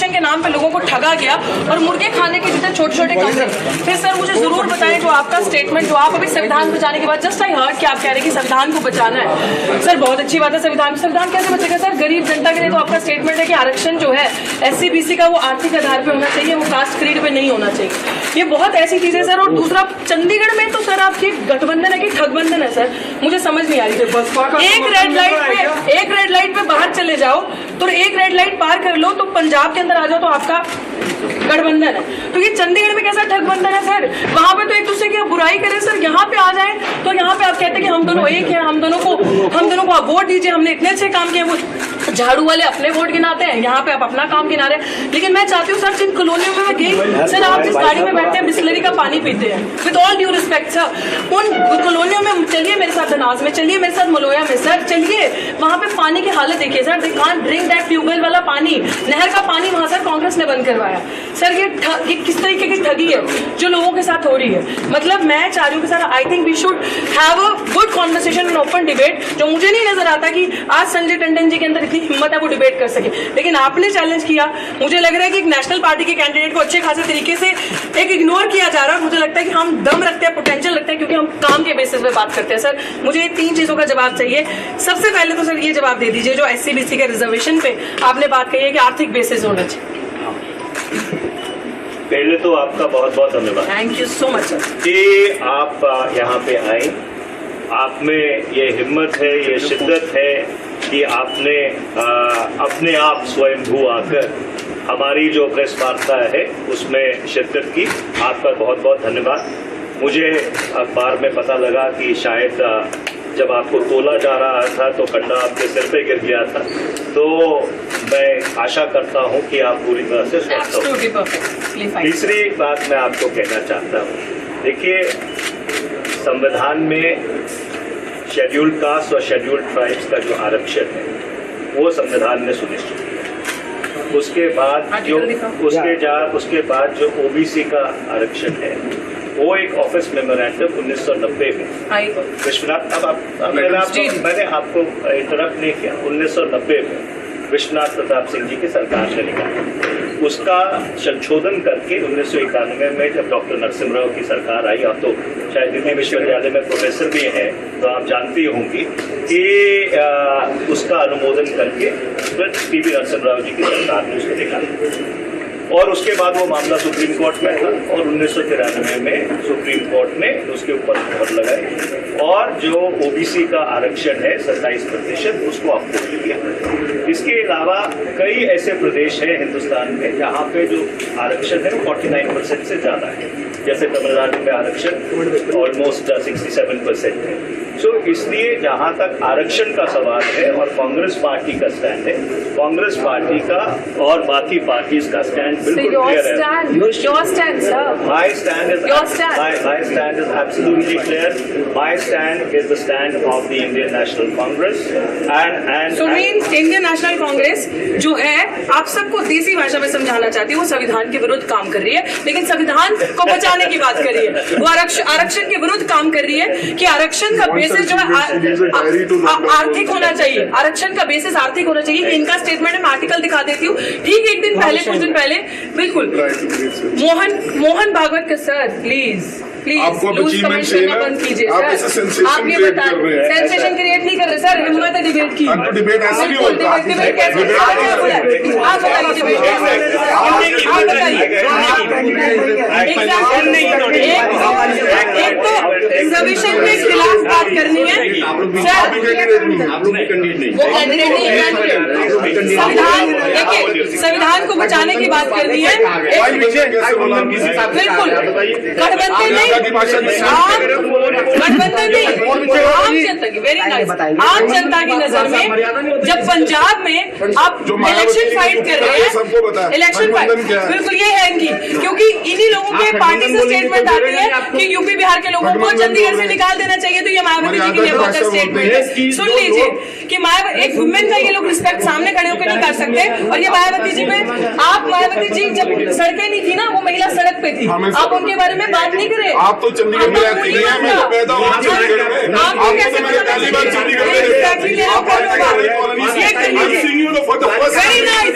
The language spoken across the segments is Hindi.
रिजर्वेशन के नाम पे लोगों को ठगा गया और मुर्गे खाने के जितने छोटे छोटे कमरे। फिर सर मुझे जरूर बताएं जो आपका स्टेटमेंट, जो आप अभी संविधान बचाने के बाद जस्ट आई हर्ड कि आप कह रहे हैं कि संविधान को बचाना है। सर बहुत अच्छी बात है, संविधान कैसे बचेगा सर? गरीब जनता के लिए तो आपका स्टेटमेंट है कि आरक्षण जो है SC BC का वो आर्थिक आधार पे होना चाहिए, वो कास्ट क्रीड पे नहीं होना चाहिए। ये बहुत ऐसी चीजें सर। और दूसरा, चंडीगढ़ में तो सर आपकी गठबंधन है कि ठगबंधन है सर, मुझे समझ नहीं आ रही। एक रेड लाइट पे बाहर चले जाओ तो एक रेड लाइट पार कर लो तो पंजाब के अंदर आ जाओ तो आपका गठबंधन है। तो ये चंडीगढ़ में कैसा ठगबंधन है सर? वहां पे तो एक दूसरे की बुराई करें सर, यहाँ पे आ जाए तो यहाँ पे आप कहते हैं कि हम दोनों एक हैं, हम दोनों को आप वोट दीजिए, हमने इतने अच्छे काम किए। वो झाड़ू वाले अपने वोट गिनाते हैं, यहाँ पे आप अपना काम गिना रहे हैं। लेकिन मैं चाहती हूँ सर, जिन कॉलोनियों में मैं गई सर, आप जिस गाड़ी में बैठते हैं बिस्लरी का पानी पीते हैं, with all due respect sir, उन कॉलोनियों में चलिए मेरे साथ धनास में, चलिए मेरे साथ मलोया में सर, चलिए वहां पे पानी की हालत देखिए sir. They can't drink that tubewell वाला पानी, नहर का पानी वहां सर कांग्रेस ने बंद करवाया। सर ये किस तरीके की ठगी है जो लोगों के साथ हो रही है? मतलब मैं चाह रही हूँ कि sir I think we should have a good conversation and open debate. जो मुझे नहीं नजर आता कि आज संजय टंडन जी के अंदर इतनी हिम्मत है वो डिबेट कर सके, लेकिन आपने चैलेंज किया। मुझे लग रहा है कि एक नेशनल पार्टी के कैंडिडेट को अच्छे खासे तरीके से एक इग्नोर किया जा रहा है। मुझे लगता है कि हम दम रखते हैं, पोटेंशियल रखते हैं, क्योंकि हम काम के बेसिस पे बात करते हैं। सर मुझे ये 3 चीजों का जवाब चाहिए। सबसे पहले तो सर ये जवाब दे दीजिए, जो SC BC के रिजर्वेशन पे आपने बात कही है कि आर्थिक बेसिस होना चाहिए। पहले तो आपका बहुत बहुत धन्यवाद, thank you so much sir, कि आप यहाँ पे आए। आप में ये हिम्मत है, ये शिद्दत है कि आपने अपने आप स्वयंभू आकर हमारी जो प्रेस वार्ता है उसमें शिरकत की। आपका बहुत बहुत धन्यवाद। मुझे अखबार में पता लगा कि शायद जब आपको तोला जा रहा था तो कंडा आपके सिर पे गिर गया था, तो मैं आशा करता हूं कि आप पूरी तरह से स्वस्थ हो। तीसरी बात मैं आपको कहना चाहता हूं, देखिए संविधान में शेड्यूल्ड कास्ट और शेड्यूल्ड ट्राइब्स का जो आरक्षण है वो संविधान में सुनिश्चित है। उसके बाद जो OBC का आरक्षण है वो एक ऑफिस मेमोरेंडम 1990 में विश्वनाथ, मैंने आपको इंटरप्ट नहीं किया, 1990 में विश्वनाथ प्रताप सिंह जी की सरकार ने निकाला। उसका संशोधन करके 1991 में जब डॉक्टर नरसिम्हा की सरकार आई, आप तो शायद दिल्ली विश्वविद्यालय में प्रोफेसर भी हैं तो आप जानती होंगी कि उसका अनुमोदन करके फिर PV नरसिम्हा जी की सरकार ने उसको निकाला। और उसके बाद वो मामला सुप्रीम कोर्ट में था और 1993 में सुप्रीम कोर्ट ने उसके ऊपर मोहर लगाई और जो OBC का आरक्षण है 27% उसको अप्रूव किया। इसके अलावा कई ऐसे प्रदेश हैं हिंदुस्तान में जहाँ पे जो आरक्षण है वो 49% से ज़्यादा है, जैसे तमिलनाडु में आरक्षण ऑलमोस्ट 67% है। सो इसलिए जहाँ तक आरक्षण का सवाल है और कांग्रेस पार्टी का स्टैंड है, कांग्रेस पार्टी का और बाकी पार्टीज का स्टैंड बिल्कुल क्लियर है। My stand is absolutely clear. My stand is the stand of the Indian National Congress and so means Indian National Congress जो है आप सबको देसी भाषा में समझाना चाहती है, वो संविधान के विरुद्ध काम कर रही है, लेकिन संविधान को बचाने की बात कर रही है। वो आरक्षण के विरुद्ध काम कर रही है कि आरक्षण का बेसिस जो है आर्थिक होना चाहिए, आरक्षण का बेसिस आर्थिक होना चाहिए। इनका स्टेटमेंट है, मैं आर्टिकल दिखा देती हूँ। ठीक एक दिन पहले, कुछ दिन पहले, बिल्कुल मोहन भागवत का सर प्लीज लूज कमेंट करना बंद कीजिए सर। आप ये बताएं, सेंसेशन क्रिएट नहीं कर रहे सर, हिम्मत है डिबेट की। डिबेट कैसे आप बताइए, एक तो रिजर्वेशन के खिलाफ बात करनी है सर, वो कैंडिडेट नहीं, देखिए संविधान को बचाने की बात करनी है, बिल्कुल गठबंधन नहीं, वेरी नाइस। आम जनता की नजर में जब पंजाब में आप इलेक्शन फाइट कर रहे हैं, इलेक्शन फाइट बिल्कुल ये है इनकी, क्योंकि इन्हीं लोगों के पार्टी से स्टेटमेंट आती है कि यूपी बिहार के लोगों को चंडीगढ़ से निकाल देना चाहिए। तो ये मायावती जी की लिए स्टेटमेंट है, सुन लीजिए कि एक वुमेन का ये लोग रिस्पेक्ट सामने खड़े होकर नहीं कर सकते। और ये मायावती जी में आप आप मायावती जी जब सड़कें नहीं थी ना, वो महिला सड़क पे थी, आप उनके बारे में बात नहीं करें। आप तो चंडीगढ़ में रहती हैं, मैं तो पैदा हुआ चंडीगढ़ में। आपको कैसे पता पहली बार चंडीगढ़ में वेरी नाइस।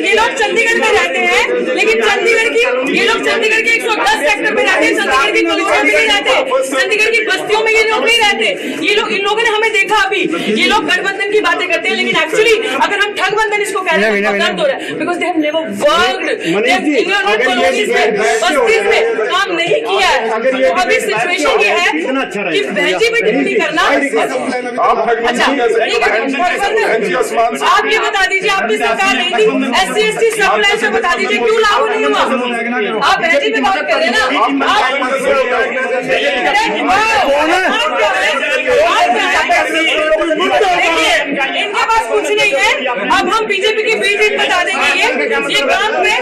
ये लोग चंडीगढ़ में रहते हैं, लेकिन चंडीगढ़ की ये लोग चंडीगढ़ के 110 सेक्टर में रहते हैं, चंडीगढ़ की कॉलोनियों में नहीं रहते, चंडीगढ़ की बस्तियों में ये लोग नहीं रहते। ये लोग, इन लोगों ने हमें देखा अभी, ये लोग गठबंधन की बातें करते हैं, लेकिन एक्चुअली अगर हम ठगबंधन इसको कह रहे हैं तो दर्द हो रहा है, because they have never worked colonies में, बस्तीज में काम नहीं किया है। तो अभी सिचुएशन ये है कि बहनजी पे टिप्पणी करना। अच्छा ठीक है, आप ये बता दीजिए, आपकी सरकार नहीं थी, SC/ST सप्लाई से बता दीजिए क्यों लागू नहीं हुआ? आप बहनजी पे बात कर रहे हैं ना, इनके पास कुछ नहीं है। अब हम बीजेपी की बी टीम बता देंगे ये काम पे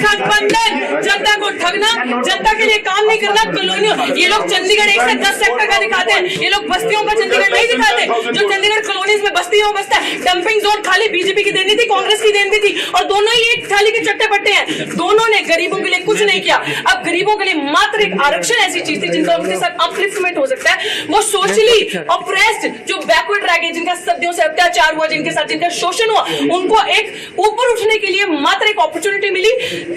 गठबंधन, जनता को ठगना, जनता के लिए काम नहीं करना, कॉलोनियों। ये लोग चंडीगढ़ 1 से 10 सेक्टर का दिखाते हैं, ये लोग बस्तियों का चंडीगढ़ नहीं दिखाते। जो चंडीगढ़ कॉलोनीज में बस्तियों में बसता है, डंपिंग जोन खाली बीजेपी की देनी थी, कांग्रेस की देनी थी, और दोनों ही एक थाली के चट्टे पट्टे हैं। दोनों ने गरीबों के लिए कुछ नहीं किया। अब गरीबों के लिए मात्र एक आरक्षण ऐसी चीज थी जिनका उनके साथ अपलिफ्टमेंट हो सकता है। वो सोशली ऑप्रेस्ड, जो बैकवर्ड रह गए, जिनका सदियों से अत्याचार हुआ, जिनके साथ जिनका शोषण हुआ, उनको एक ऊपर उठने के लिए मात्र एक अपॉर्चुनिटी मिली।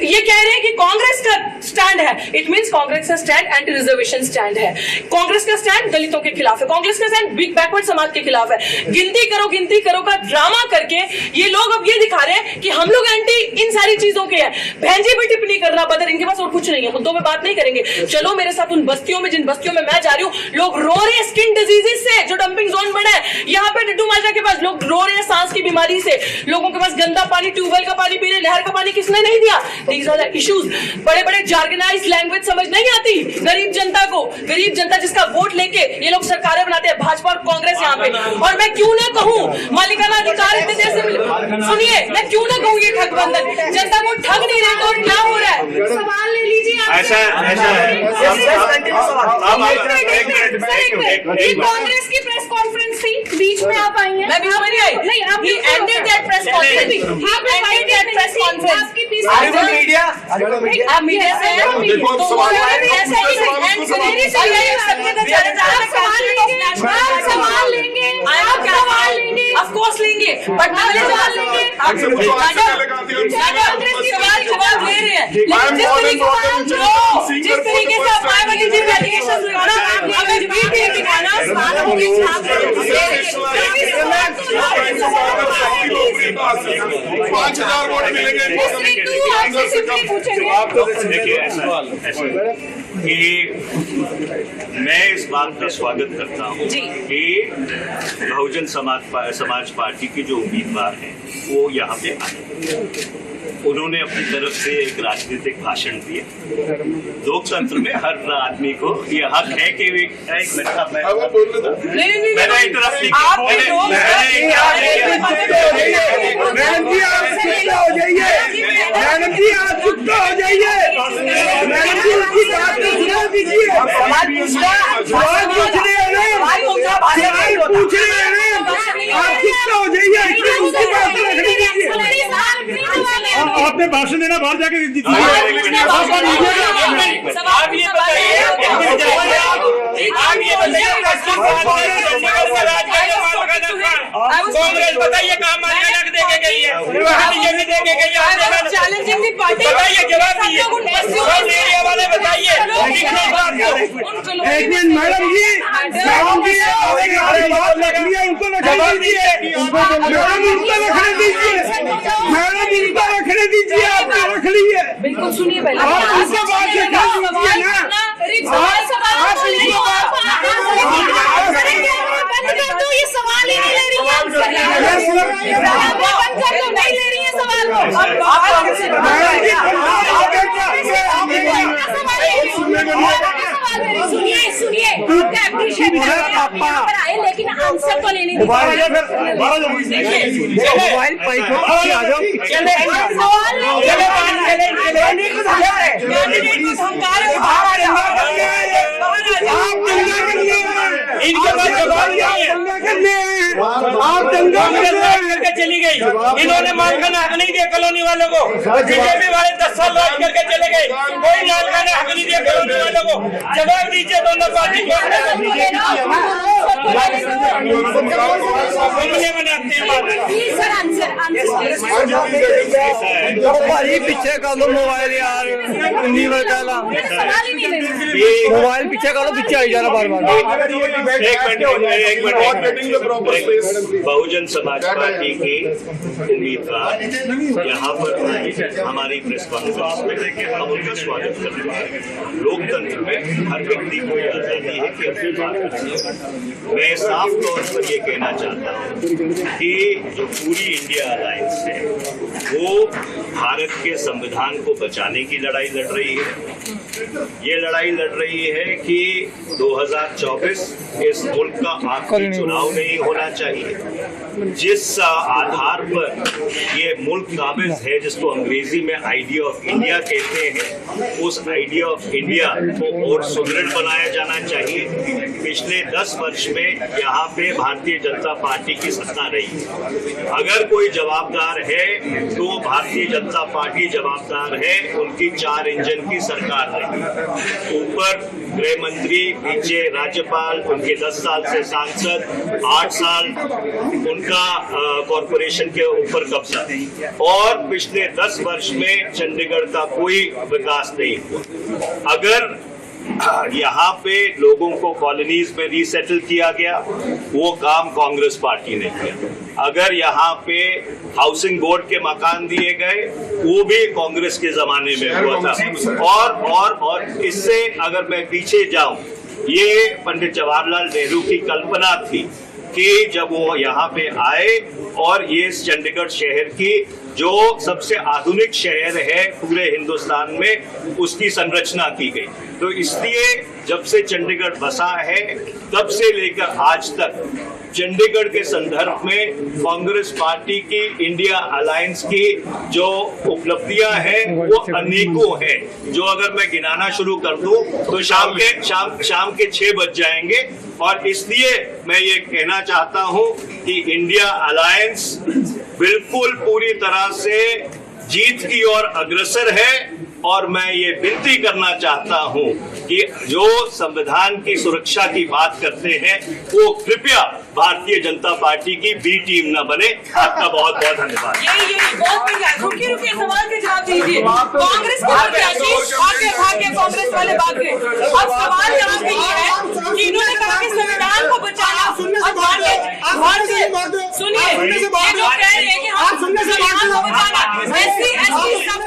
ये कह रहे हैं कि कांग्रेस का स्टैंड है, इट मींस कांग्रेस का स्टैंड एंटी रिजर्वेशन स्टैंड है, कांग्रेस का स्टैंड दलितों के खिलाफ है, कांग्रेस का स्टैंड बैकवर्ड समाज के खिलाफ है। गिनती करो का ड्रामा करके ये लोग अब ये दिखा रहे हैं कि हम लोग एंटी इन सारी चीजों के हैं। बहनजी पे टिप्पणी करना बदर, इनके पास और कुछ नहीं है, मुद्दों पे बात नहीं करेंगे। चलो मेरे साथ उन बस्तियों में, जिन बस्तियों में मैं जा रही हूँ, लोग रो रहे हैं स्किन डिजीजेस से, जो डंपिंग जोन बना है यहाँ पे डड्डू माजरा के पास, लोग रो रहे हैं सांस की बीमारी से, लोगों के पास गंदा पानी, ट्यूबवेल का पानी पी रहे, नहर का पानी किसने नहीं दिया? These are the issues. बड़े बड़े जार्गनाइज लैंग्वेज समझ नहीं आती गरीब जनता को, गरीब जनता जिसका वोट लेके ये लोग सरकारें बनाते हैं, भाजपा और कांग्रेस यहाँ पे। और मैं क्यों ना कहूँ मालिकाना अधिकार इतने देर से सुनिए, मैं क्यों ना कहूँ ये ठगबंधन, जनता को ठग नहीं रहे तो और क्या हो रहा है? सवाल ले लीजिए। ऐसा कांग्रेस की प्रेस कॉन्फ्रेंस थी, बीच में आप आई हैं। मैं बीच में नहीं आई। नहीं, आप एंडेड दैट प्रेस कॉन्फ्रेंस। आपकी पीस मीडिया, आप मीडिया से हैं, तो वो ऐसा ही मेरी सवाल लेंगे, आप सवाल लेंगे, ऑफ कोर्स लेंगे, बट पहले सवाल लेंगे। आप जवाब ले रहे हैं, लेकिन जिस तरीके से आप मायावती जी एलिगेशन लगाना, हमें बी टीम दिखाना, 5,000 वोट मिलेंगे। देखिए ऐसा कि मैं इस बात का स्वागत करता हूँ कि बहुजन समाज पार्टी के जो उम्मीदवार हैं वो यहाँ पे आए, उन्होंने अपनी तरफ से एक राजनीतिक भाषण दिए। लोकतंत्र में हर आदमी को ये हक है कि एक मिनट मैंने इंटरप्ट नहीं किया। मैडम जी आप चुप हो जाइए, मैडम जी आप चुप हो जाइए, मैडम जी उसकी बात को सुना दीजिए। सवाल पूछ रहे हैं सवाल पूछ रहे हैं आप चुप हो जाइए, उसकी बात को रखने दीजिए। आपने भाषण देना बाहर जाके दीजिए। कांग्रेस बताइए कहाँ मालिकाना देके गई है, बीजेपी देके गई है, चैलेंजिंग दी पार्टी बताइए जवाब दीजिए, एरिया वाले बताइए। एक मिनट मैडम जी उनको रखने दीजिए, मैडम उनको रखने दीजिए, मैडम उनको रखने दीजिए, आपने रख ली है। बिल्कुल सुनिए पहले आप उसके बाद से खा लीजिए ना, ये सवाल ही नहीं ले रही है, बंद कर दो, नहीं ले रही है सवाल को। सुनिए लेकिन आंसर तो लेने इनके पास जवाब नहीं है। आप दंगा करके चली गई। इन्होंने मालखाना हक नहीं दिया कॉलोनी वालों को। बीजेपी वाले 10 साल राज करके चले गए, कोई मालखाना हक नहीं दिया कॉलोनी वालों को। जवाब दीजिए दोनों पार्टी को। भाई पीछे कर लो मोबाइल यार, मोबाइल पीछे करो, पीछे आई जा रहा बार बार। एक मिनट। बहुजन समाज पार्टी की उम्मीदवार यहाँ पर आए हमारी प्रेस कॉन्फ्रेंस में, हम उनका स्वागत करते हैं। लोकतंत्र में हर व्यक्ति को ये आजादी है कि अपनी बात रखे। मैं साफ तौर पर ये कहना चाहता हूँ कि जो पूरी इंडिया अलायंस है वो भारत के संविधान को बचाने की लड़ाई लड़ रही है। ये लड़ाई लड़ रही है कि 2024 इस मुल्क का आखिरी चुनाव नहीं होना चाहिए। जिस आधार पर ये मुल्क काबिज है, जिसको अंग्रेजी में आइडिया ऑफ इंडिया कहते हैं, उस आइडिया ऑफ इंडिया को और सुदृढ़ बनाया जाना चाहिए। पिछले 10 वर्ष में यहाँ पे भारतीय जनता पार्टी की सत्ता रही। अगर कोई जवाबदार है तो भारतीय जनता पार्टी जवाबदार है। उनकी 4 इंजन की सरकार रही। ऊपर गृह मंत्री, नीचे राज्यपाल, उनके 10 साल से सांसद, 8 साल उनका कॉरपोरेशन के ऊपर कब्जा, और पिछले 10 वर्ष में चंडीगढ़ का कोई विकास नहीं हुआ। अगर यहाँ पे लोगों को कॉलोनीज में रीसेटल किया गया, वो काम कांग्रेस पार्टी ने किया। अगर यहाँ पे हाउसिंग बोर्ड के मकान दिए गए, वो भी कांग्रेस के जमाने में हुआ था। और इससे अगर मैं पीछे जाऊं, ये पंडित जवाहरलाल नेहरू की कल्पना थी कि जब वो यहाँ पे आए और ये चंडीगढ़ शहर की जो सबसे आधुनिक शहर है पूरे हिंदुस्तान में, उसकी संरचना की गई। तो इसलिए जब से चंडीगढ़ बसा है तब से लेकर आज तक चंडीगढ़ के संदर्भ में कांग्रेस पार्टी की, इंडिया अलायंस की जो उपलब्धियां हैं वो अनेकों हैं, जो अगर मैं गिनाना शुरू कर दूं तो शाम के 6 बज जाएंगे। और इसलिए मैं ये कहना चाहता हूं कि इंडिया अलायंस बिल्कुल पूरी तरह से जीत की ओर अग्रसर है। और मैं ये विनती करना चाहता हूं कि जो संविधान की सुरक्षा की बात करते हैं वो कृपया भारतीय जनता पार्टी की बी टीम न बने। आपका बहुत बहुत धन्यवाद। रुकिए सवाल के जवाब दीजिए। कांग्रेस भाग्य कांग्रेस वाले भाग गए। अब सवाल यहाँ पे ये है कि इन्होंने कहा कि संविधान को बचाना और भारतीय सुनिए, ये जो कह रहे हैं कि हम संविधान को बचाना, एससी सब